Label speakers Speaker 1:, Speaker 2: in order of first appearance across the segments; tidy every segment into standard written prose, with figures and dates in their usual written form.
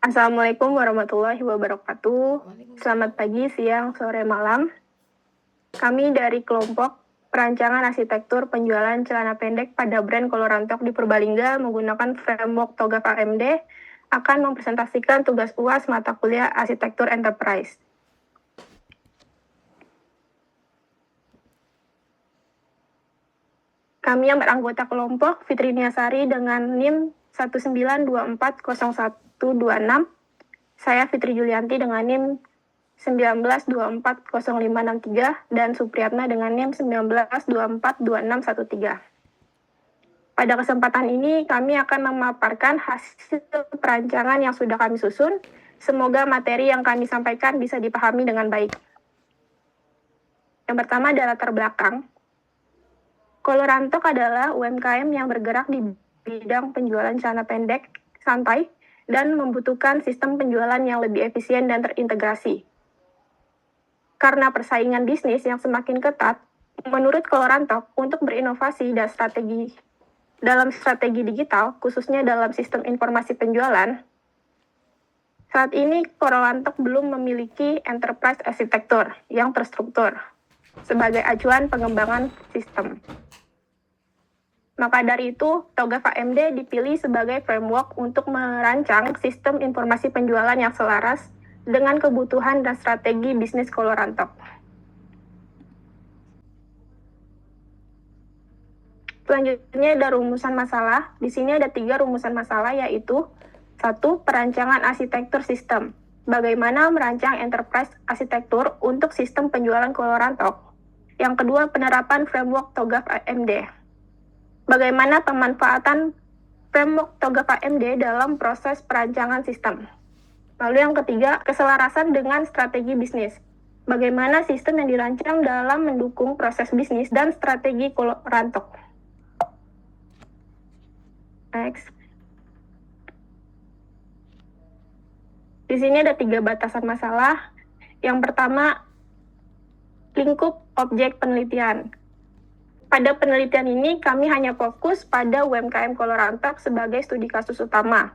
Speaker 1: Assalamualaikum warahmatullahi wabarakatuh. Selamat pagi, siang, sore, malam. Kami dari kelompok perancangan arsitektur penjualan celana pendek pada brand Colorantok di Purbalingga menggunakan framework TOGAF AMD akan mempresentasikan tugas UAS mata kuliah arsitektur enterprise. Kami yang beranggota kelompok Fitri Niasari dengan NIM 1924012. Saya Fitri Julianti dengan NIM 19240563 dan Supriyatna dengan NIM 19242613. Pada kesempatan ini kami akan memaparkan hasil perancangan yang sudah kami susun. Semoga materi yang kami sampaikan bisa dipahami dengan baik. Yang pertama adalah latar belakang. Colorantok adalah UMKM yang bergerak di bidang penjualan celana pendek santai dan membutuhkan sistem penjualan yang lebih efisien dan terintegrasi. Karena persaingan bisnis yang semakin ketat, menurut Colorantok, untuk berinovasi dan strategi digital, khususnya dalam sistem informasi penjualan, saat ini Colorantok belum memiliki enterprise arsitektur yang terstruktur sebagai acuan pengembangan sistem. Maka dari itu, TOGAF AMD dipilih sebagai framework untuk merancang sistem informasi penjualan yang selaras dengan kebutuhan dan strategi bisnis Colorantok. Selanjutnya ada rumusan masalah. Di sini ada 3 rumusan masalah, yaitu 1. Perancangan arsitektur sistem. Bagaimana merancang enterprise arsitektur untuk sistem penjualan Colorantok. Yang kedua, penerapan framework TOGAF AMD. Bagaimana pemanfaatan framework TOGAF AMD dalam proses perancangan sistem. Lalu yang ketiga, keselarasan dengan strategi bisnis. Bagaimana sistem yang dirancang dalam mendukung proses bisnis dan strategi Colorantok. Next. Di sini ada 3 batasan masalah. Yang pertama, lingkup objek penelitian. Pada penelitian ini, kami hanya fokus pada UMKM Colorantok sebagai studi kasus utama.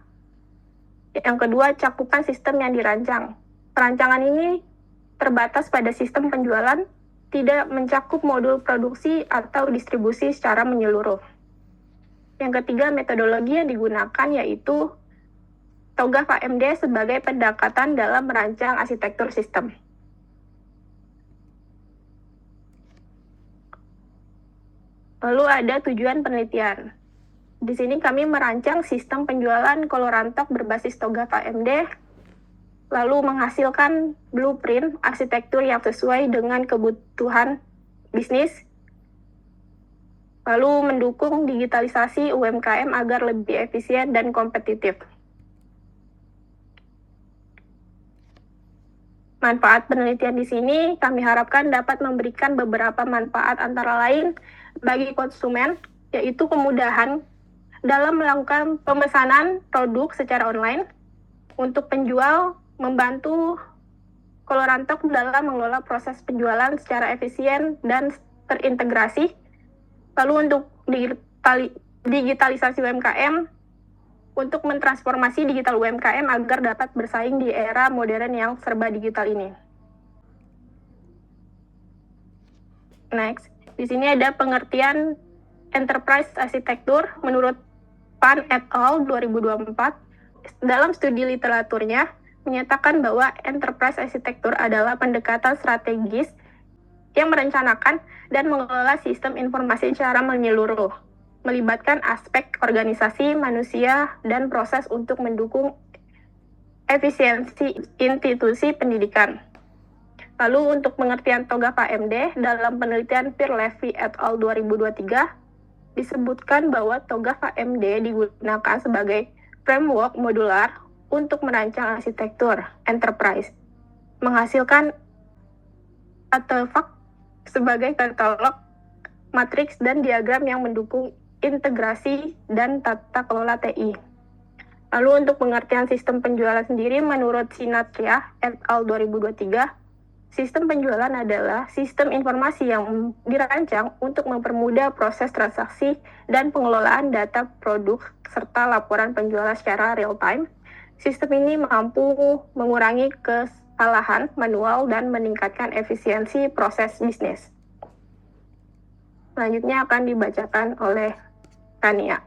Speaker 1: Yang kedua, cakupan sistem yang dirancang. Perancangan ini terbatas pada sistem penjualan, tidak mencakup modul produksi atau distribusi secara menyeluruh. Yang ketiga, metodologi yang digunakan yaitu TOGAF AMD sebagai pendekatan dalam merancang arsitektur sistem. Lalu ada tujuan penelitian. Di sini kami merancang sistem penjualan Colorantok berbasis TOGAF AMD, lalu menghasilkan blueprint arsitektur yang sesuai dengan kebutuhan bisnis, lalu mendukung digitalisasi UMKM agar lebih efisien dan kompetitif. Manfaat penelitian di sini kami harapkan dapat memberikan beberapa manfaat antara lain bagi konsumen, yaitu kemudahan dalam melakukan pemesanan produk secara online. Untuk penjual, membantu Colorantok dalam mengelola proses penjualan secara efisien dan terintegrasi. Lalu untuk digitalisasi UMKM, untuk mentransformasi digital UMKM agar dapat bersaing di era modern yang serba digital ini. Next, di sini ada pengertian enterprise arsitektur menurut Pan et al. 2024. Dalam studi literaturnya menyatakan bahwa enterprise arsitektur adalah pendekatan strategis yang merencanakan dan mengelola sistem informasi secara menyeluruh, melibatkan aspek organisasi, manusia, dan proses untuk mendukung efisiensi institusi pendidikan. Lalu untuk pengertian TOGAF AMD dalam penelitian Pierre Levy et al. 2023 disebutkan bahwa TOGAF AMD digunakan sebagai framework modular untuk merancang arsitektur enterprise, menghasilkan artefak sebagai katalog, matriks, dan diagram yang mendukung integrasi dan tata kelola TI. Lalu untuk pengertian sistem penjualan sendiri menurut Sinatria et al. 2023, sistem penjualan adalah sistem informasi yang dirancang untuk mempermudah proses transaksi dan pengelolaan data produk serta laporan penjualan secara real-time Sistem ini mampu mengurangi kesalahan manual dan meningkatkan efisiensi proses bisnis. Selanjutnya akan dibacakan oleh Tania.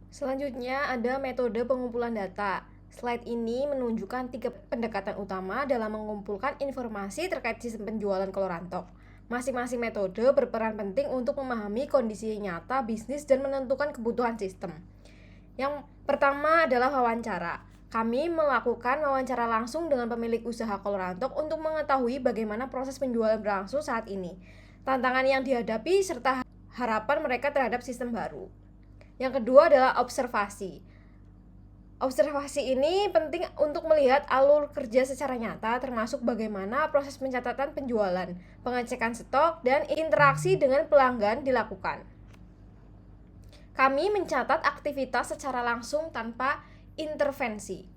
Speaker 2: Selanjutnya ada metode pengumpulan data. Slide ini menunjukkan 3 pendekatan utama dalam mengumpulkan informasi terkait sistem penjualan Colorantok. Masing-masing metode berperan penting untuk memahami kondisi nyata bisnis dan menentukan kebutuhan sistem. Yang pertama adalah wawancara. Kami melakukan wawancara langsung dengan pemilik usaha Colorantok untuk mengetahui bagaimana proses penjualan berlangsung saat ini, tantangan yang dihadapi, serta harapan mereka terhadap sistem baru. Yang kedua adalah observasi. Observasi ini penting untuk melihat alur kerja secara nyata, termasuk bagaimana proses pencatatan penjualan, pengecekan stok, dan interaksi dengan pelanggan dilakukan. Kami mencatat aktivitas secara langsung tanpa intervensi.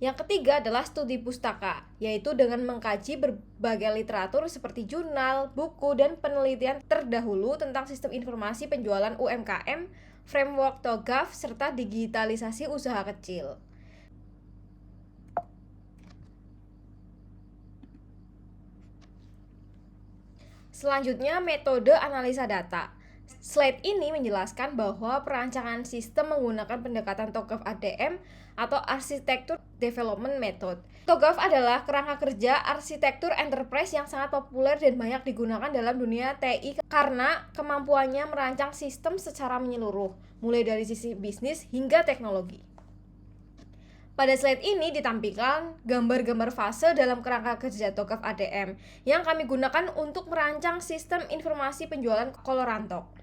Speaker 2: Yang ketiga adalah studi pustaka, yaitu dengan mengkaji berbagai literatur seperti jurnal, buku, dan penelitian terdahulu tentang sistem informasi penjualan UMKM, framework TOGAF, serta digitalisasi usaha kecil. Selanjutnya, metode analisa data. Slide ini menjelaskan bahwa perancangan sistem menggunakan pendekatan TOGAF ADM atau Architecture Development Method. TOGAF adalah kerangka kerja arsitektur enterprise yang sangat populer dan banyak digunakan dalam dunia TI karena kemampuannya merancang sistem secara menyeluruh, mulai dari sisi bisnis hingga teknologi. Pada slide ini ditampilkan gambar-gambar fase dalam kerangka kerja TOGAF ADM yang kami gunakan untuk merancang sistem informasi penjualan Colorantok.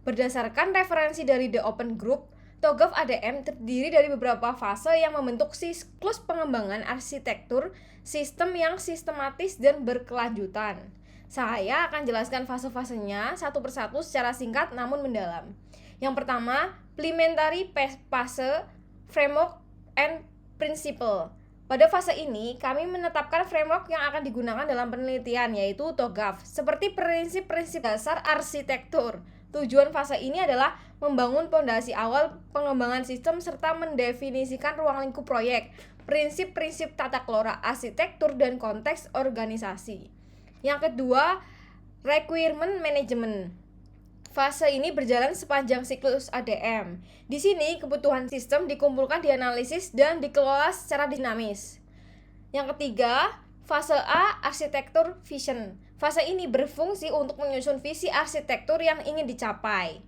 Speaker 2: Berdasarkan referensi dari The Open Group, TOGAF ADM terdiri dari beberapa fase yang membentuk siklus pengembangan arsitektur sistem yang sistematis dan berkelanjutan. Saya akan jelaskan fase-fasenya satu persatu secara singkat namun mendalam. Yang pertama, Implementary Phase, Framework and Principle. Pada fase ini, kami menetapkan framework yang akan digunakan dalam penelitian, yaitu TOGAF, seperti prinsip-prinsip dasar arsitektur. Tujuan fase ini adalah membangun fondasi awal pengembangan sistem serta mendefinisikan ruang lingkup proyek, prinsip-prinsip tata kelola arsitektur, dan konteks organisasi. Yang kedua, Requirement Management. Fase ini berjalan sepanjang siklus ADM. Di sini, kebutuhan sistem dikumpulkan, dianalisis, dan dikelola secara dinamis. Yang ketiga, fase A, Arsitektur Vision. Fase ini berfungsi untuk menyusun visi arsitektur yang ingin dicapai.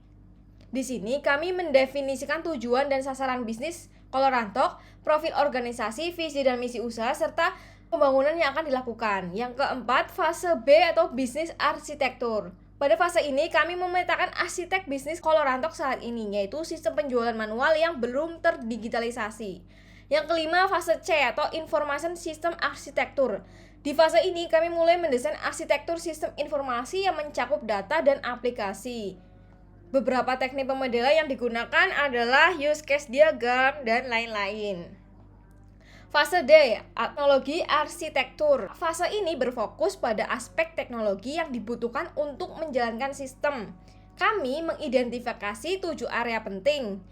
Speaker 2: Di sini, kami mendefinisikan tujuan dan sasaran bisnis Colorantok, profil organisasi, visi dan misi usaha, serta pembangunan yang akan dilakukan. Yang keempat, fase B atau bisnis arsitektur. Pada fase ini, kami memetakan arsitek bisnis Colorantok saat ini, yaitu sistem penjualan manual yang belum terdigitalisasi. Yang kelima, fase C atau Information System Arsitektur. Di fase ini, kami mulai mendesain arsitektur sistem informasi yang mencakup data dan aplikasi. Beberapa teknik pemodela yang digunakan adalah use case diagram dan lain-lain. Fase D, teknologi arsitektur. Fase ini berfokus pada aspek teknologi yang dibutuhkan untuk menjalankan sistem. Kami mengidentifikasi 7 area penting,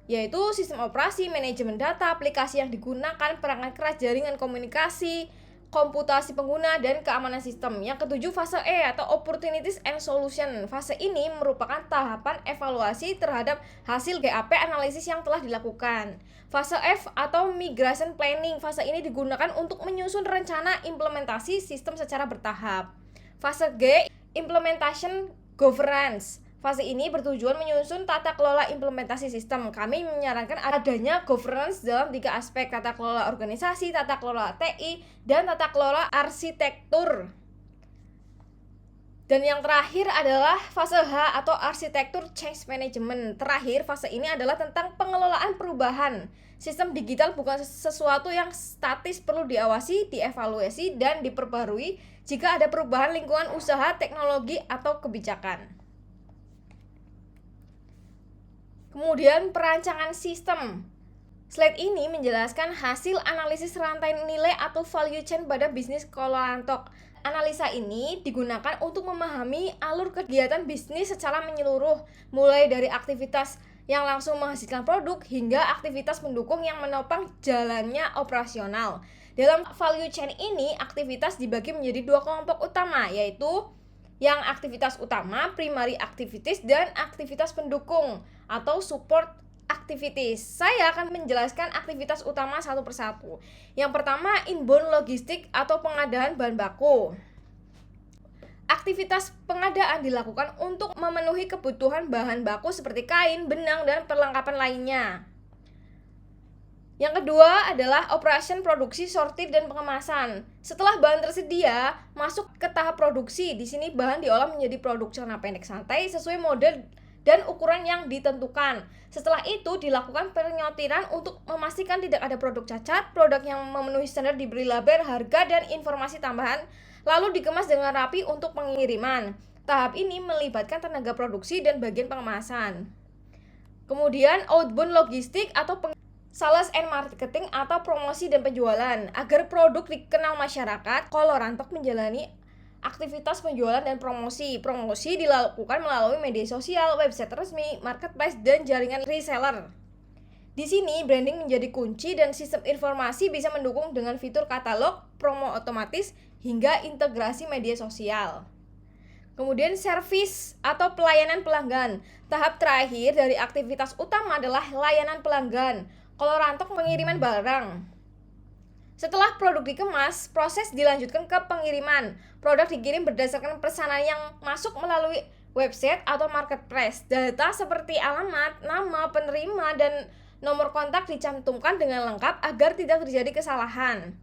Speaker 2: yaitu sistem operasi, manajemen data, aplikasi yang digunakan, perangkat keras, jaringan komunikasi, komputasi pengguna, dan keamanan sistem. Yang ketujuh, fase E atau Opportunities and Solution. Fase ini merupakan tahapan evaluasi terhadap hasil GAP analisis yang telah dilakukan. Fase F atau Migration Planning. Fase ini digunakan untuk menyusun rencana implementasi sistem secara bertahap. Fase G, Implementation Governance. Fase ini bertujuan menyusun tata kelola implementasi sistem. Kami menyarankan adanya governance dalam 3 aspek: tata kelola organisasi, tata kelola TI, dan tata kelola arsitektur. Dan yang terakhir adalah fase H atau arsitektur change management. Terakhir, fase ini adalah tentang pengelolaan perubahan. Sistem digital bukan sesuatu yang statis, perlu diawasi, dievaluasi, dan diperbarui jika ada perubahan lingkungan usaha, teknologi, atau kebijakan. Kemudian perancangan sistem. Slide ini menjelaskan hasil analisis rantai nilai atau value chain pada bisnis Colorantok. Analisa ini digunakan untuk memahami alur kegiatan bisnis secara menyeluruh, mulai dari aktivitas yang langsung menghasilkan produk hingga aktivitas pendukung yang menopang jalannya operasional. Dalam value chain ini, aktivitas dibagi menjadi dua kelompok utama, yaitu yang aktivitas utama, primary activities, dan aktivitas pendukung atau support activities. Saya akan menjelaskan aktivitas utama satu persatu. Yang pertama, inbound logistik atau pengadaan bahan baku. Aktivitas pengadaan dilakukan untuk memenuhi kebutuhan bahan baku seperti kain, benang, dan perlengkapan lainnya. Yang kedua adalah operation produksi, sortir, dan pengemasan. Setelah bahan tersedia, masuk ke tahap produksi. Di sini bahan diolah menjadi produk celana pendek santai sesuai model dan ukuran yang ditentukan. Setelah itu dilakukan penyortiran untuk memastikan tidak ada produk cacat, produk yang memenuhi standar diberi label, harga, dan informasi tambahan, lalu dikemas dengan rapi untuk pengiriman. Tahap ini melibatkan tenaga produksi dan bagian pengemasan. Kemudian outbound logistik atau sales and marketing atau promosi dan penjualan. Agar produk dikenal masyarakat, Colorantok menjalani aktivitas penjualan dan promosi. Promosi dilakukan melalui media sosial, website resmi, marketplace, dan jaringan reseller. Di sini branding menjadi kunci dan sistem informasi bisa mendukung dengan fitur katalog, promo otomatis, hingga integrasi media sosial. Kemudian service atau pelayanan pelanggan. Tahap terakhir dari aktivitas utama adalah layanan pelanggan. Colorantok pengiriman barang. Setelah produk dikemas, proses dilanjutkan ke pengiriman. Produk dikirim berdasarkan pesanan yang masuk melalui website atau marketplace. Data seperti alamat, nama penerima, dan nomor kontak dicantumkan dengan lengkap agar tidak terjadi kesalahan.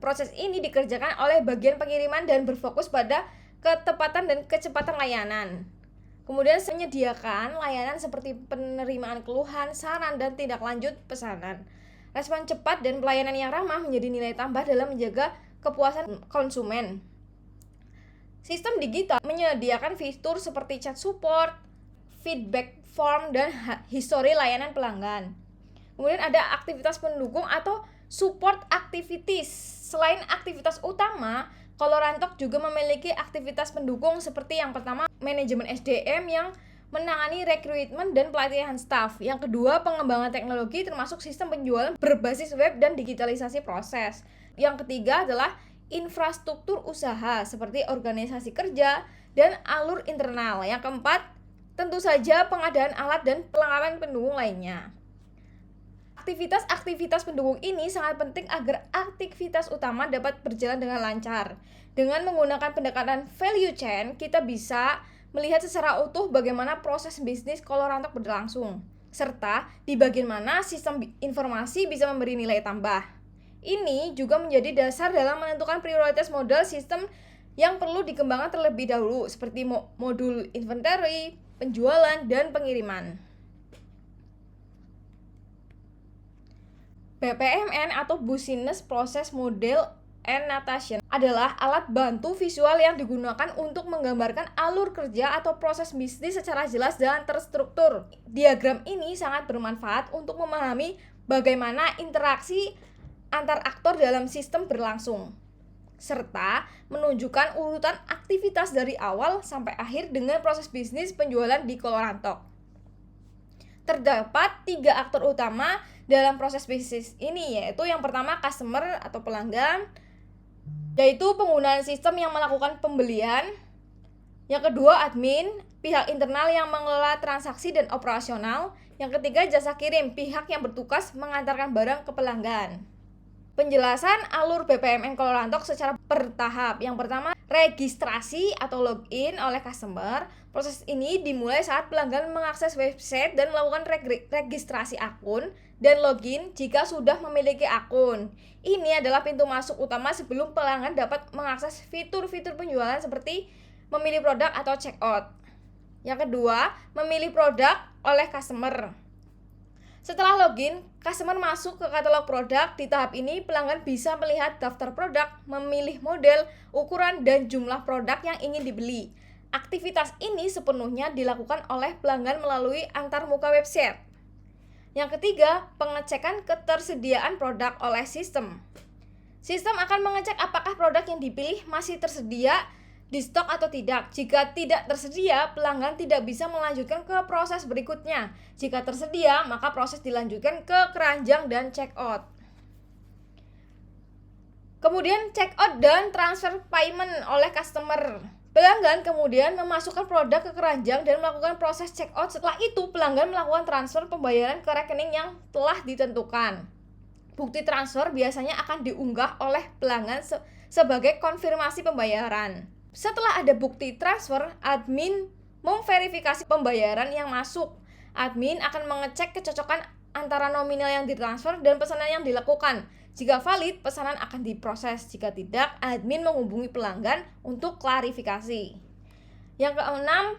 Speaker 2: Proses ini dikerjakan oleh bagian pengiriman dan berfokus pada ketepatan dan kecepatan layanan. Kemudian menyediakan layanan seperti penerimaan keluhan, saran, dan tindak lanjut pesanan. Respon cepat dan pelayanan yang ramah menjadi nilai tambah dalam menjaga kepuasan konsumen. Sistem digital menyediakan fitur seperti chat support, feedback form, dan history layanan pelanggan. Kemudian ada aktivitas pendukung atau support activities. Selain aktivitas utama, Colorantok juga memiliki aktivitas pendukung seperti yang pertama, manajemen SDM yang menangani rekrutmen dan pelatihan staf. Yang kedua, pengembangan teknologi termasuk sistem penjualan berbasis web dan digitalisasi proses. Yang ketiga adalah infrastruktur usaha seperti organisasi kerja dan alur internal. Yang keempat, tentu saja pengadaan alat dan perlengkapan pendukung lainnya. Aktivitas-aktivitas pendukung ini sangat penting agar aktivitas utama dapat berjalan dengan lancar. Dengan menggunakan pendekatan value chain, kita bisa melihat secara utuh bagaimana proses bisnis Colorantok berlangsung, serta di bagian mana sistem informasi bisa memberi nilai tambah. Ini juga menjadi dasar dalam menentukan prioritas modal sistem yang perlu dikembangkan terlebih dahulu, seperti modul inventory, penjualan, dan pengiriman. BPMN atau Business Process Model and Notation adalah alat bantu visual yang digunakan untuk menggambarkan alur kerja atau proses bisnis secara jelas dan terstruktur. Diagram ini sangat bermanfaat untuk memahami bagaimana interaksi antar aktor dalam sistem berlangsung, serta menunjukkan urutan aktivitas dari awal sampai akhir dengan proses bisnis penjualan di Colorantok. Terdapat 3 aktor utama dalam proses bisnis ini, yaitu yang pertama customer atau pelanggan, yaitu penggunaan sistem yang melakukan pembelian. Yang kedua admin, pihak internal yang mengelola transaksi dan operasional. Yang ketiga jasa kirim, pihak yang bertugas mengantarkan barang ke pelanggan. Penjelasan alur BPMN Colorantok secara bertahap. Yang pertama, registrasi atau login oleh customer. Proses ini dimulai saat pelanggan mengakses website dan melakukan registrasi akun dan login jika sudah memiliki akun. Ini adalah pintu masuk utama sebelum pelanggan dapat mengakses fitur-fitur penjualan seperti memilih produk atau check out. Yang kedua, memilih produk oleh customer. Setelah login, customer masuk ke katalog produk. Di tahap ini, pelanggan bisa melihat daftar produk, memilih model, ukuran, dan jumlah produk yang ingin dibeli. Aktivitas ini sepenuhnya dilakukan oleh pelanggan melalui antarmuka website. Yang ketiga, pengecekan ketersediaan produk oleh sistem. Sistem akan mengecek apakah produk yang dipilih masih tersedia di stok atau tidak. Jika tidak tersedia, pelanggan tidak bisa melanjutkan ke proses berikutnya. Jika tersedia, maka proses dilanjutkan ke keranjang dan check out. Kemudian check out dan transfer payment oleh customer. Pelanggan kemudian memasukkan produk ke keranjang dan melakukan proses check out. Setelah itu, pelanggan melakukan transfer pembayaran ke rekening yang telah ditentukan. Bukti transfer biasanya akan diunggah oleh pelanggan sebagai konfirmasi pembayaran. Setelah ada bukti transfer, admin memverifikasi pembayaran yang masuk. Admin akan mengecek kecocokan antara nominal yang ditransfer dan pesanan yang dilakukan. Jika valid, pesanan akan diproses. Jika tidak, admin menghubungi pelanggan untuk klarifikasi. Yang keenam,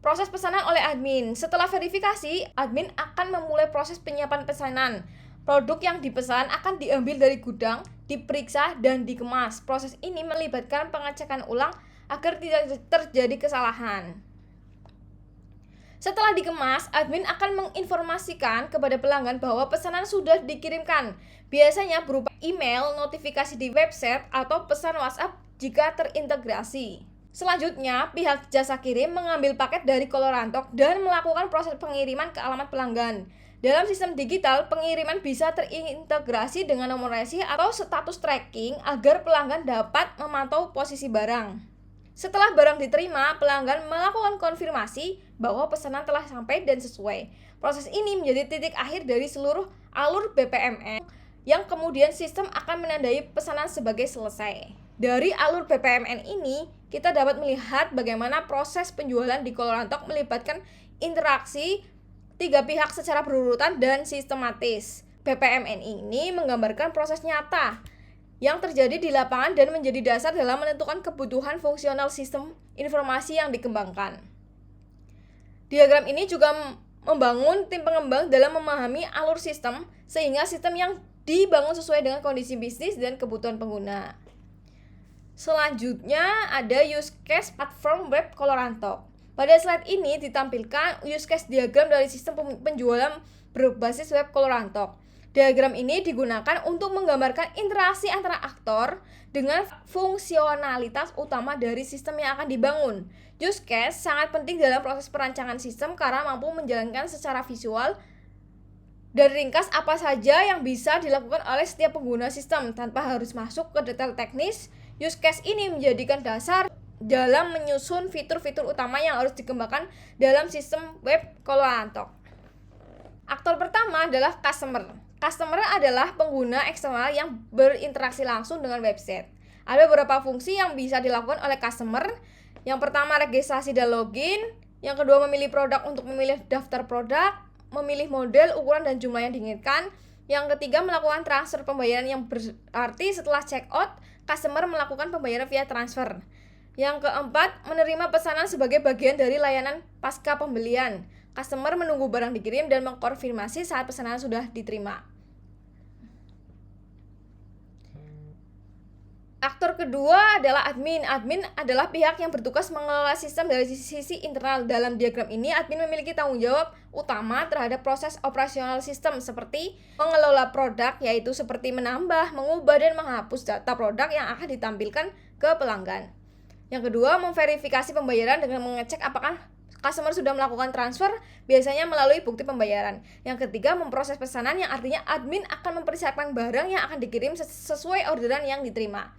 Speaker 2: proses pesanan oleh admin. Setelah verifikasi, admin akan memulai proses penyiapan pesanan. Produk yang dipesan akan diambil dari gudang, diperiksa, dan dikemas. Proses ini melibatkan pengecekan ulang agar tidak terjadi kesalahan. Setelah dikemas, admin akan menginformasikan kepada pelanggan bahwa pesanan sudah dikirimkan, biasanya berupa email, notifikasi di website, atau pesan WhatsApp jika terintegrasi. Selanjutnya, pihak jasa kirim mengambil paket dari Colorantok dan melakukan proses pengiriman ke alamat pelanggan. Dalam sistem digital, pengiriman bisa terintegrasi dengan nomor resi atau status tracking agar pelanggan dapat memantau posisi barang. Setelah barang diterima, pelanggan melakukan konfirmasi bahwa pesanan telah sampai dan sesuai. Proses ini menjadi titik akhir dari seluruh alur BPMN, yang kemudian sistem akan menandai pesanan sebagai selesai. Dari alur BPMN ini, kita dapat melihat bagaimana proses penjualan di Colorantok melibatkan interaksi tiga pihak secara berurutan dan sistematis. BPMN ini menggambarkan proses nyata yang terjadi di lapangan dan menjadi dasar dalam menentukan kebutuhan fungsional sistem informasi yang dikembangkan. Diagram ini juga membangun tim pengembang dalam memahami alur sistem, sehingga sistem yang dibangun sesuai dengan kondisi bisnis dan kebutuhan pengguna. Selanjutnya ada use case platform web Colorantok. Pada slide ini ditampilkan use case diagram dari sistem penjualan berbasis web Colorantok. Diagram ini digunakan untuk menggambarkan interaksi antara aktor dengan fungsionalitas utama dari sistem yang akan dibangun. Use case sangat penting dalam proses perancangan sistem karena mampu menjalankan secara visual dan ringkas apa saja yang bisa dilakukan oleh setiap pengguna sistem tanpa harus masuk ke detail teknis. Use case ini menjadikan dasar dalam menyusun fitur-fitur utama yang harus dikembangkan dalam sistem web Colorantok. Aktor pertama adalah customer. Customer adalah pengguna eksternal yang berinteraksi langsung dengan website. Ada beberapa fungsi yang bisa dilakukan oleh customer. Yang pertama, registrasi dan login. Yang kedua, memilih produk untuk memilih daftar produk, memilih model, ukuran, dan jumlah yang diinginkan. Yang ketiga, melakukan transfer pembayaran yang berarti setelah check out, customer melakukan pembayaran via transfer. Yang keempat, menerima pesanan sebagai bagian dari layanan pasca pembelian. Customer menunggu barang dikirim dan mengkonfirmasi saat pesanan sudah diterima. Aktor kedua adalah admin. Admin adalah pihak yang bertugas mengelola sistem dari sisi internal. Dalam diagram ini, admin memiliki tanggung jawab utama terhadap proses operasional sistem seperti mengelola produk, yaitu seperti menambah, mengubah, dan menghapus data produk yang akan ditampilkan ke pelanggan. Yang kedua, memverifikasi pembayaran dengan mengecek apakah customer sudah melakukan transfer, biasanya melalui bukti pembayaran. Yang ketiga, memproses pesanan, yang artinya admin akan mempersiapkan barang yang akan dikirim sesuai orderan yang diterima.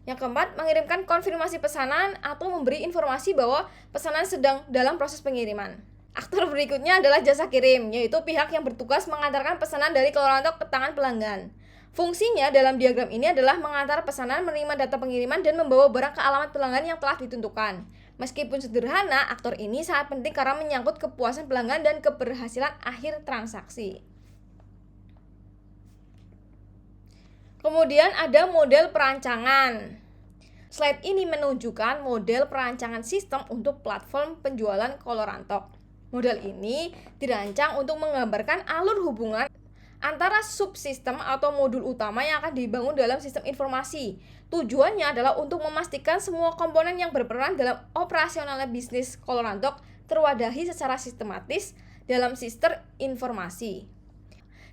Speaker 2: Yang keempat, mengirimkan konfirmasi pesanan atau memberi informasi bahwa pesanan sedang dalam proses pengiriman. Aktor berikutnya adalah jasa kirim, yaitu pihak yang bertugas mengantarkan pesanan dari Colorantok ke tangan pelanggan. Fungsinya dalam diagram ini adalah mengantar pesanan, menerima data pengiriman, dan membawa barang ke alamat pelanggan yang telah ditentukan. Meskipun sederhana, aktor ini sangat penting karena menyangkut kepuasan pelanggan dan keberhasilan akhir transaksi. Kemudian ada model perancangan. Slide ini menunjukkan model perancangan sistem untuk platform penjualan Colorantok. Model ini dirancang untuk menggambarkan alur hubungan antara subsistem atau modul utama yang akan dibangun dalam sistem informasi. Tujuannya adalah untuk memastikan semua komponen yang berperan dalam operasional bisnis Colorantok terwadahi secara sistematis dalam sistem informasi.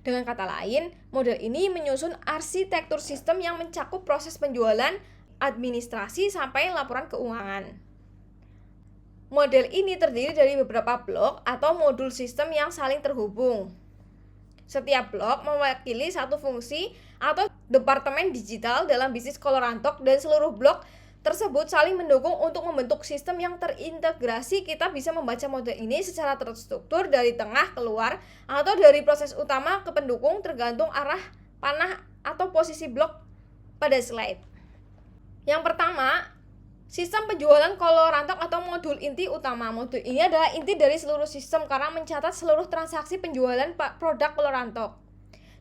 Speaker 2: Dengan kata lain, model ini menyusun arsitektur sistem yang mencakup proses penjualan, administrasi sampai laporan keuangan. Model ini terdiri dari beberapa blok atau modul sistem yang saling terhubung. Setiap blok mewakili satu fungsi atau departemen digital dalam bisnis Colorantok, dan seluruh blok tersebut saling mendukung untuk membentuk sistem yang terintegrasi. Kita bisa membaca model ini secara terstruktur dari tengah keluar atau dari proses utama ke pendukung, tergantung arah panah atau posisi blok pada slide. Yang pertama, sistem penjualan Colorantok atau modul inti utama. Modul ini adalah inti dari seluruh sistem karena mencatat seluruh transaksi penjualan produk Colorantok.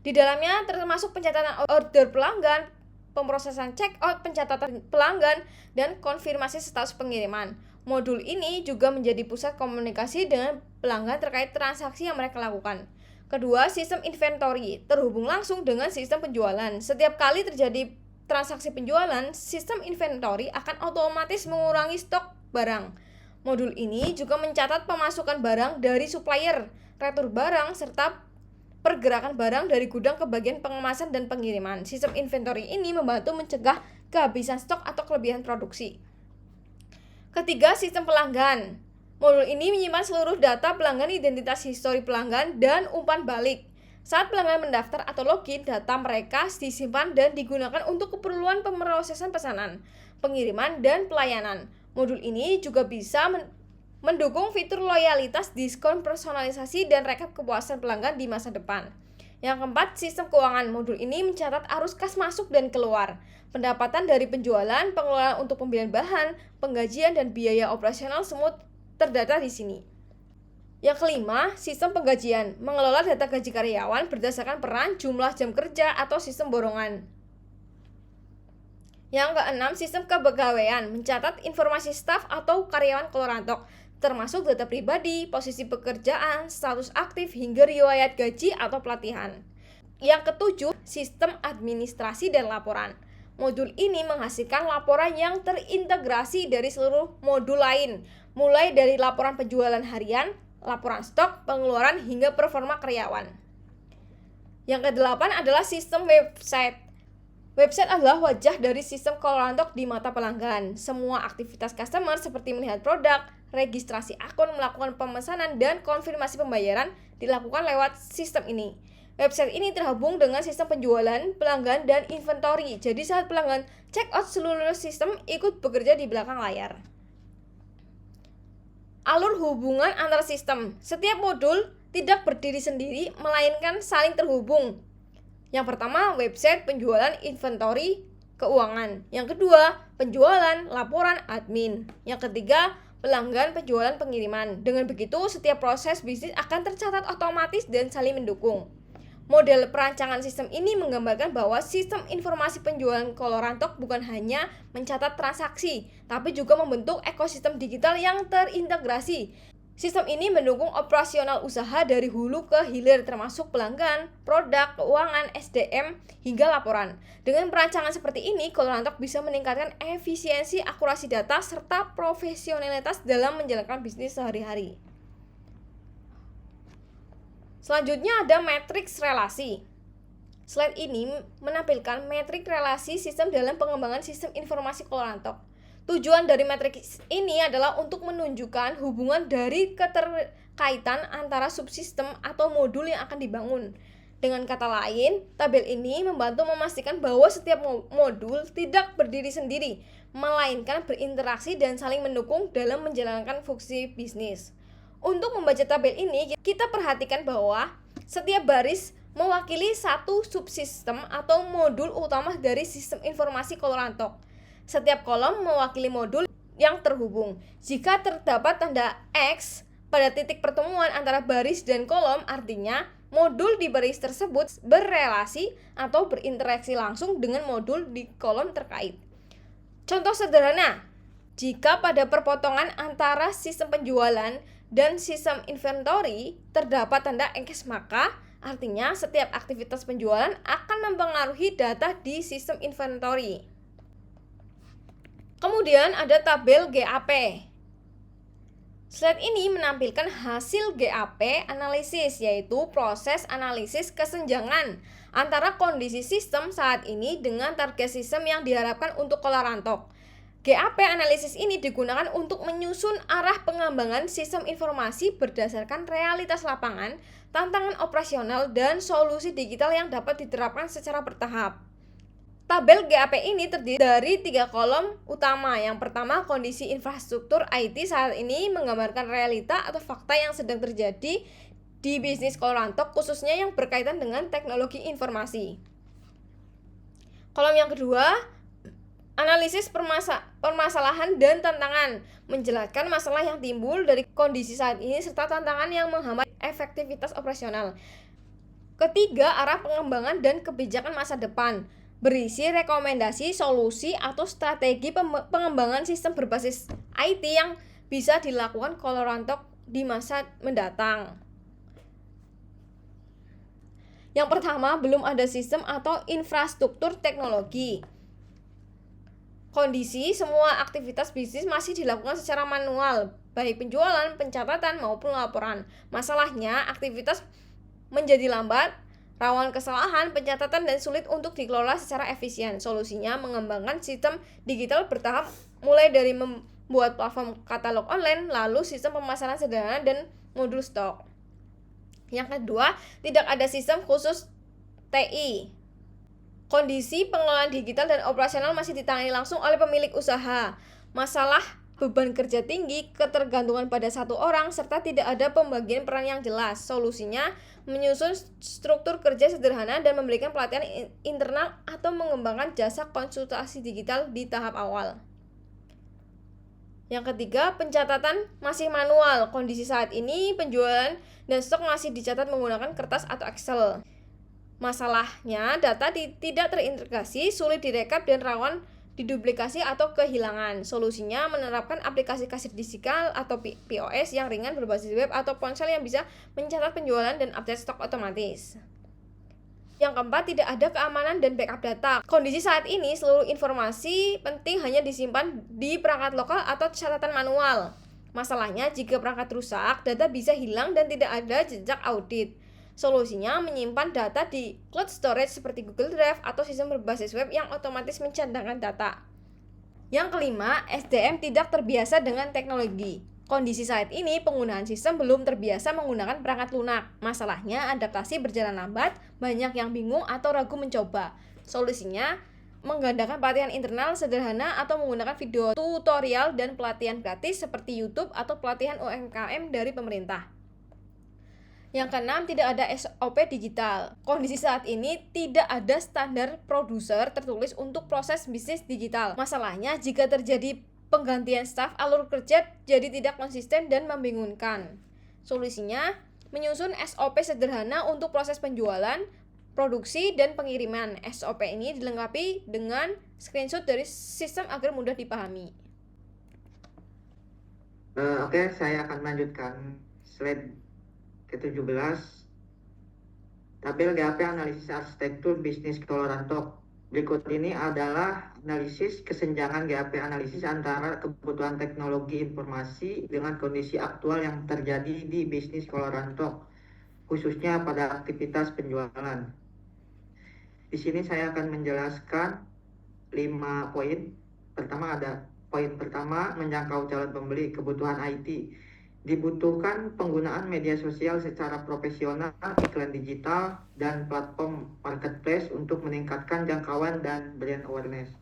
Speaker 2: Di dalamnya termasuk pencatatan order pelanggan, pemrosesan check out, pencatatan pelanggan, dan konfirmasi status pengiriman. Modul ini juga menjadi pusat komunikasi dengan pelanggan terkait transaksi yang mereka lakukan. Kedua, sistem inventory terhubung langsung dengan sistem penjualan. Setiap kali terjadi transaksi penjualan, sistem inventory akan otomatis mengurangi stok barang. Modul ini juga mencatat pemasukan barang dari supplier, retur barang, serta pergerakan barang dari gudang ke bagian pengemasan dan pengiriman. Sistem inventory ini membantu mencegah kehabisan stok atau kelebihan produksi. Ketiga, sistem pelanggan. Modul ini menyimpan seluruh data pelanggan, identitas histori pelanggan, dan umpan balik. Saat pelanggan mendaftar atau login, data mereka disimpan dan digunakan untuk keperluan pemrosesan pesanan, pengiriman, dan pelayanan. Modul ini juga bisa mendukung fitur loyalitas, diskon, personalisasi, dan rekap kepuasan pelanggan di masa depan. Yang keempat, sistem keuangan. Modul ini mencatat arus kas masuk dan keluar, pendapatan dari penjualan, pengelolaan untuk pembelian bahan, penggajian, dan biaya operasional semua terdata di sini. Yang kelima, sistem penggajian. Mengelola data gaji karyawan berdasarkan peran, jumlah jam kerja, atau sistem borongan. Yang keenam, sistem kepegawaian. Mencatat informasi staf atau karyawan Colorantok, termasuk data pribadi, posisi pekerjaan, status aktif, hingga riwayat gaji atau pelatihan. Yang ketujuh, sistem administrasi dan laporan. Modul ini menghasilkan laporan yang terintegrasi dari seluruh modul lain, mulai dari laporan penjualan harian, laporan stok, pengeluaran, hingga performa karyawan. Yang kedelapan adalah sistem website. Website adalah wajah dari sistem Colorantok di mata pelanggan. Semua aktivitas customer seperti melihat produk, registrasi akun, melakukan pemesanan, dan konfirmasi pembayaran dilakukan lewat sistem ini. Website ini terhubung dengan sistem penjualan, pelanggan, dan inventory. Jadi saat pelanggan check out, seluruh sistem ikut bekerja di belakang layar. Alur hubungan antar sistem. Setiap modul tidak berdiri sendiri, melainkan saling terhubung. Yang pertama, website, penjualan, inventory, keuangan. Yang kedua, penjualan, laporan, admin. Yang ketiga, pelanggan, penjualan, pengiriman. Dengan begitu, setiap proses bisnis akan tercatat otomatis dan saling mendukung. Model perancangan sistem ini menggambarkan bahwa sistem informasi penjualan Colorantok bukan hanya mencatat transaksi, tapi juga membentuk ekosistem digital yang terintegrasi. Sistem ini mendukung operasional usaha dari hulu ke hilir, termasuk pelanggan, produk, keuangan, SDM, hingga laporan. Dengan perancangan seperti ini, Colorantok bisa meningkatkan efisiensi, akurasi data, serta profesionalitas dalam menjalankan bisnis sehari-hari. Selanjutnya ada matriks relasi. Slide ini menampilkan metrik relasi sistem dalam pengembangan sistem informasi Colorantok. Tujuan dari matriks ini adalah untuk menunjukkan hubungan dari keterkaitan antara subsistem atau modul yang akan dibangun. Dengan kata lain, tabel ini membantu memastikan bahwa setiap modul tidak berdiri sendiri, melainkan berinteraksi dan saling mendukung dalam menjalankan fungsi bisnis. Untuk membaca tabel ini, kita perhatikan bahwa setiap baris mewakili satu subsistem atau modul utama dari sistem informasi Colorantok. Setiap kolom mewakili modul yang terhubung. Jika terdapat tanda X pada titik pertemuan antara baris dan kolom, artinya modul di baris tersebut berrelasi atau berinteraksi langsung dengan modul di kolom terkait. Contoh sederhana, jika pada perpotongan antara sistem penjualan dan sistem inventory terdapat tanda X, maka artinya setiap aktivitas penjualan akan mempengaruhi data di sistem inventory. Kemudian ada tabel GAP. Slide ini menampilkan hasil GAP analisis, yaitu proses analisis kesenjangan antara kondisi sistem saat ini dengan target sistem yang diharapkan untuk Kolarantok. GAP analisis ini digunakan untuk menyusun arah pengembangan sistem informasi berdasarkan realitas lapangan, tantangan operasional, dan solusi digital yang dapat diterapkan secara bertahap. Tabel GAP ini terdiri dari 3 kolom utama. Yang pertama, kondisi infrastruktur IT saat ini menggambarkan realita atau fakta yang sedang terjadi di bisnis Kolarantok, khususnya yang berkaitan dengan teknologi informasi. Kolom yang kedua, analisis permasalahan dan tantangan, menjelaskan masalah yang timbul dari kondisi saat ini serta tantangan yang menghambat efektivitas operasional. Ketiga, arah pengembangan dan kebijakan masa depan, berisi rekomendasi, solusi, atau strategi pengembangan sistem berbasis IT yang bisa dilakukan Kolarantok di masa mendatang. Yang pertama, belum ada sistem atau infrastruktur teknologi. Kondisi semua aktivitas bisnis masih dilakukan secara manual, baik penjualan, pencatatan, maupun laporan. Masalahnya, aktivitas menjadi lambat, rawan kesalahan, pencatatan, dan sulit untuk dikelola secara efisien. Solusinya mengembangkan sistem digital bertahap, mulai dari membuat platform katalog online, lalu sistem pemasaran sederhana, dan modul stok. Yang kedua, tidak ada sistem khusus TI. Kondisi pengelolaan digital dan operasional masih ditangani langsung oleh pemilik usaha. Masalah beban kerja tinggi, ketergantungan pada satu orang, serta tidak ada pembagian peran yang jelas. Solusinya menyusun struktur kerja sederhana dan memberikan pelatihan internal atau mengembangkan jasa konsultasi digital di tahap awal. Yang ketiga, pencatatan masih manual. Kondisi saat ini, penjualan dan stok masih dicatat menggunakan kertas atau Excel. Masalahnya, data tidak terintegrasi, sulit direkap, dan rawan diduplikasi atau kehilangan. Solusinya menerapkan aplikasi kasir digital atau POS yang ringan berbasis web atau ponsel yang bisa mencatat penjualan dan update stok otomatis. Yang keempat, tidak ada keamanan dan backup data. Kondisi saat ini, seluruh informasi penting hanya disimpan di perangkat lokal atau catatan manual. Masalahnya, jika perangkat rusak, data bisa hilang dan tidak ada jejak audit. Solusinya menyimpan data di cloud storage seperti Google Drive atau sistem berbasis web yang otomatis mencadangkan data. Yang kelima, SDM tidak terbiasa dengan teknologi. Kondisi saat ini, penggunaan sistem belum terbiasa menggunakan perangkat lunak. Masalahnya, adaptasi berjalan lambat, banyak yang bingung atau ragu mencoba. Solusinya, menggandakan pelatihan internal sederhana atau menggunakan video tutorial dan pelatihan gratis seperti YouTube atau pelatihan UMKM dari pemerintah. Yang keenam, tidak ada SOP digital. Kondisi saat ini tidak ada standar produser tertulis untuk proses bisnis digital. Masalahnya, jika terjadi penggantian staf, alur kerja jadi tidak konsisten dan membingungkan. Solusinya, menyusun SOP sederhana untuk proses penjualan, produksi, dan pengiriman. SOP ini dilengkapi dengan screenshot dari sistem agar mudah dipahami.
Speaker 3: Oke, saya akan melanjutkan slide ke-17, tabel GAP analisis arsitektur bisnis Kolarantok. Berikut ini adalah analisis kesenjangan GAP analisis antara kebutuhan teknologi informasi dengan kondisi aktual yang terjadi di bisnis Kolarantok, khususnya pada aktivitas penjualan. Di sini saya akan menjelaskan 5 poin. Poin pertama, menjangkau calon pembeli, kebutuhan IT. Dibutuhkan penggunaan media sosial secara profesional, iklan digital, dan platform marketplace untuk meningkatkan jangkauan dan brand awareness.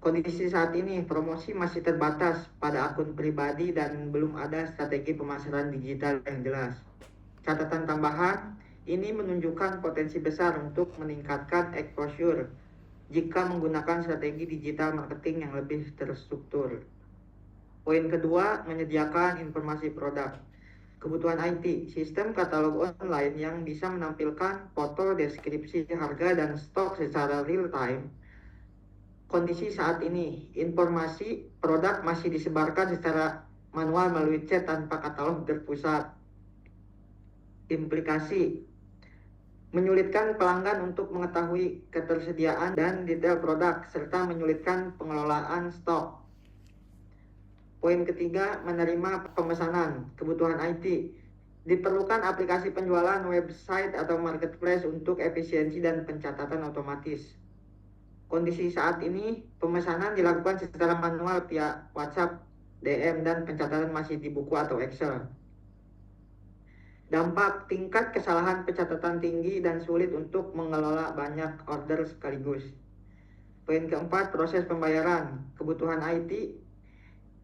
Speaker 3: Kondisi saat ini, promosi masih terbatas pada akun pribadi dan belum ada strategi pemasaran digital yang jelas. Catatan tambahan, ini menunjukkan potensi besar untuk meningkatkan exposure jika menggunakan strategi digital marketing yang lebih terstruktur. Poin kedua, menyediakan informasi produk. Kebutuhan IT, sistem katalog online yang bisa menampilkan foto, deskripsi, harga, dan stok secara real time. Kondisi saat ini, informasi produk masih disebarkan secara manual melalui chat tanpa katalog terpusat. Implikasi, menyulitkan pelanggan untuk mengetahui ketersediaan dan detail produk, serta menyulitkan pengelolaan stok. Poin ketiga, menerima pemesanan kebutuhan IT. Diperlukan aplikasi penjualan, website, atau marketplace untuk efisiensi dan pencatatan otomatis. Kondisi saat ini, pemesanan dilakukan secara manual via WhatsApp, DM, dan pencatatan masih di buku atau Excel. Dampak, tingkat kesalahan pencatatan tinggi dan sulit untuk mengelola banyak order sekaligus. Poin keempat, proses pembayaran. Kebutuhan IT,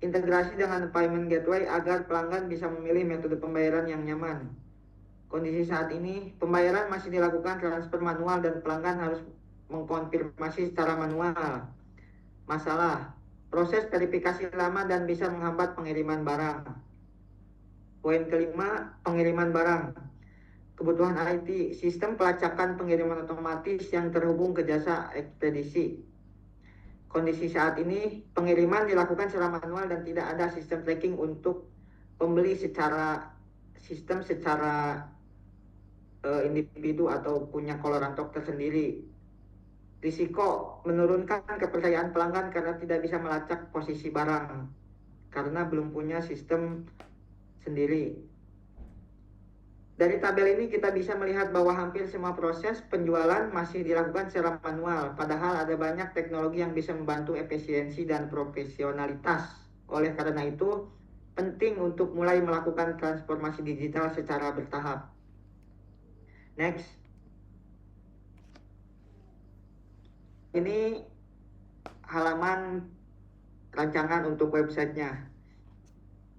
Speaker 3: integrasi dengan payment gateway agar pelanggan bisa memilih metode pembayaran yang nyaman. Kondisi saat ini, pembayaran masih dilakukan transfer manual dan pelanggan harus mengkonfirmasi secara manual. Masalah, proses verifikasi lama dan bisa menghambat pengiriman barang. Poin kelima, pengiriman barang. Kebutuhan IT, sistem pelacakan pengiriman otomatis yang terhubung ke jasa ekspedisi. Kondisi saat ini, pengiriman dilakukan secara manual dan tidak ada sistem tracking untuk pembeli secara individu atau punya kolorantok tersendiri. Risiko, menurunkan kepercayaan pelanggan karena tidak bisa melacak posisi barang karena belum punya sistem sendiri. Dari tabel ini kita bisa melihat bahwa hampir semua proses penjualan masih dilakukan secara manual, padahal ada banyak teknologi yang bisa membantu efisiensi dan profesionalitas. Oleh karena itu, penting untuk mulai melakukan transformasi digital secara bertahap. Next. Ini halaman rancangan untuk websitenya.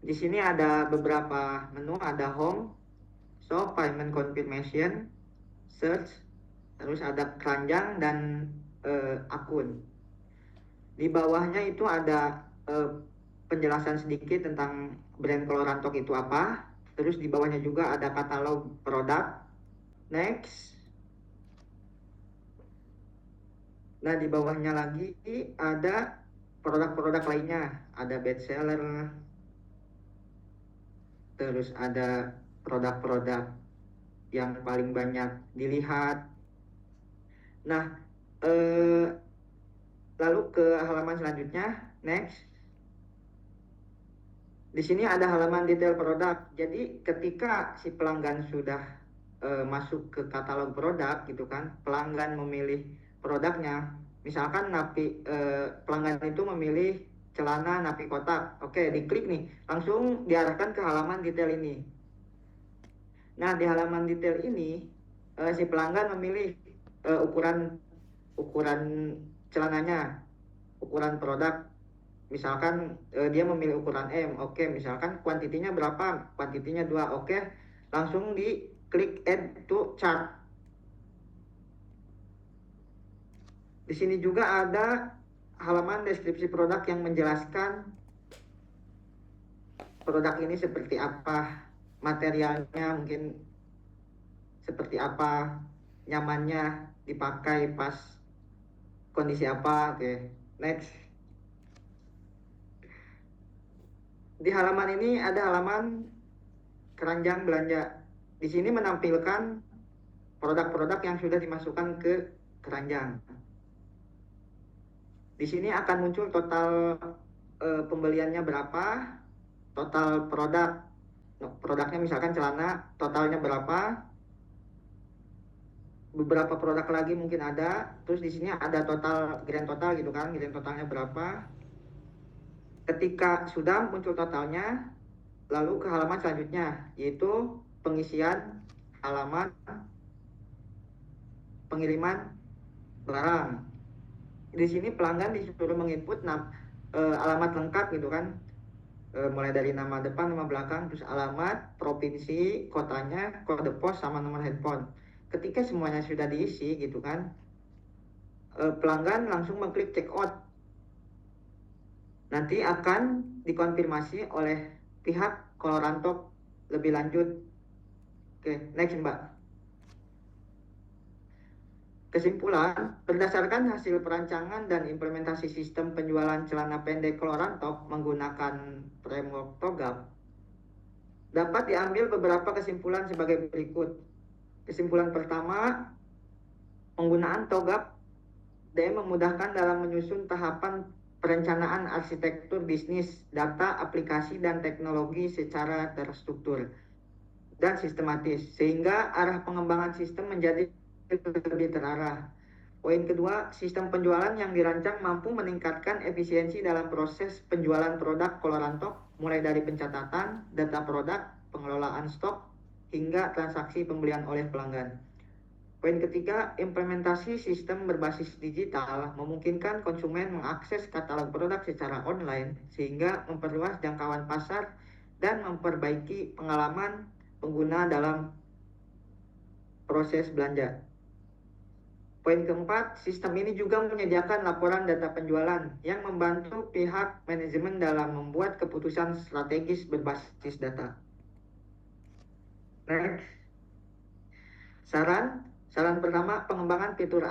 Speaker 3: Di sini ada beberapa menu, ada home, so payment confirmation, search, terus ada keranjang dan akun. Di bawahnya itu ada penjelasan sedikit tentang brand Kolorantok itu apa. Terus di bawahnya juga ada katalog produk. Next. Nah, di bawahnya lagi ada produk-produk lainnya. Ada bestseller. Terus ada produk-produk yang paling banyak dilihat. Nah, lalu ke halaman selanjutnya, next. Di sini ada halaman detail produk. Jadi ketika si pelanggan sudah masuk ke katalog produk gitu kan, pelanggan memilih produknya. Misalkan pelanggan itu memilih celana napi kotak. Oke, diklik nih, langsung diarahkan ke halaman detail ini. Nah, di halaman detail ini si pelanggan memilih ukuran celananya, ukuran produk. Misalkan dia memilih ukuran M. Oke, misalkan kuantitinya berapa? Kuantitinya 2. Oke, langsung diklik add to chart. Di sini juga ada halaman deskripsi produk yang menjelaskan produk ini seperti apa, materialnya mungkin seperti apa, nyamannya dipakai pas kondisi apa. Oke, next. Di halaman ini ada halaman keranjang belanja. Di sini menampilkan produk-produk yang sudah dimasukkan ke keranjang. Di sini akan muncul total pembeliannya berapa, total produknya misalkan celana, totalnya berapa, beberapa produk lagi mungkin ada. Terus di sini ada grand total gitu kan, grand totalnya berapa. Ketika sudah muncul totalnya, lalu ke halaman selanjutnya, yaitu pengisian halaman pengiriman barang. Di sini pelanggan disuruh menginput alamat lengkap gitu kan, mulai dari nama depan, nama belakang, terus alamat, provinsi, kotanya, kode pos, sama nomor handphone. Ketika semuanya sudah diisi gitu kan, pelanggan langsung mengklik check out. Nanti akan dikonfirmasi oleh pihak Kolorantok lebih lanjut. Oke, next Mbak. Kesimpulan, berdasarkan hasil perancangan dan implementasi sistem penjualan celana pendek Kolorantok menggunakan framework TOGAP, dapat diambil beberapa kesimpulan sebagai berikut. Kesimpulan pertama, penggunaan TOGAP DM memudahkan dalam menyusun tahapan perencanaan arsitektur bisnis, data, aplikasi, dan teknologi secara terstruktur dan sistematis, sehingga arah pengembangan sistem menjadi lebih terarah. Poin kedua, sistem penjualan yang dirancang mampu meningkatkan efisiensi dalam proses penjualan produk Colorantok, mulai dari pencatatan, data produk, pengelolaan stok, hingga transaksi pembelian oleh pelanggan. Poin ketiga, implementasi sistem berbasis digital memungkinkan konsumen mengakses katalog produk secara online sehingga memperluas jangkauan pasar dan memperbaiki pengalaman pengguna dalam proses belanja. Poin keempat, sistem ini juga menyediakan laporan data penjualan yang membantu pihak manajemen dalam membuat keputusan strategis berbasis data. Next. Saran pertama, pengembangan fitur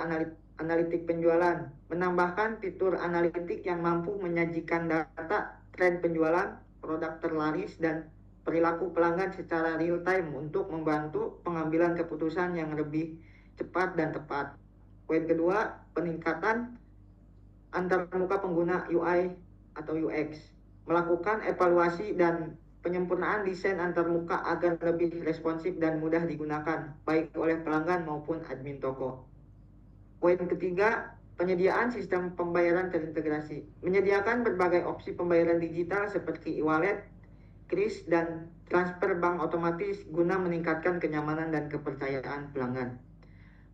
Speaker 3: analitik penjualan. Menambahkan fitur analitik yang mampu menyajikan data, tren penjualan, produk terlaris, dan perilaku pelanggan secara real time untuk membantu pengambilan keputusan yang lebih cepat dan tepat. Poin kedua, peningkatan antarmuka pengguna UI atau UX. Melakukan evaluasi dan penyempurnaan desain antarmuka agar lebih responsif dan mudah digunakan, baik oleh pelanggan maupun admin toko. Poin ketiga, penyediaan sistem pembayaran terintegrasi. Menyediakan berbagai opsi pembayaran digital seperti e-wallet, kris, dan transfer bank otomatis guna meningkatkan kenyamanan dan kepercayaan pelanggan.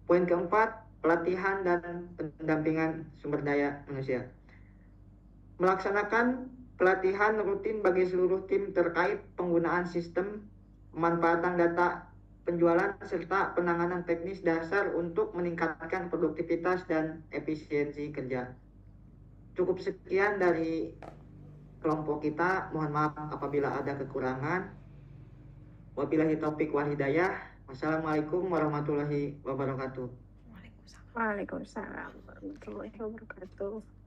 Speaker 3: Poin keempat, pelatihan dan pendampingan sumber daya manusia. Melaksanakan pelatihan rutin bagi seluruh tim terkait penggunaan sistem, pemanfaatan data penjualan, serta penanganan teknis dasar untuk meningkatkan produktivitas dan efisiensi kerja. Cukup sekian dari kelompok kita. Mohon maaf apabila ada kekurangan. Wabillahi taufiq wal hidayah. Wassalamualaikum warahmatullahi wabarakatuh.
Speaker 1: Waalaikumsalam warahmatullahi wabarakatuh.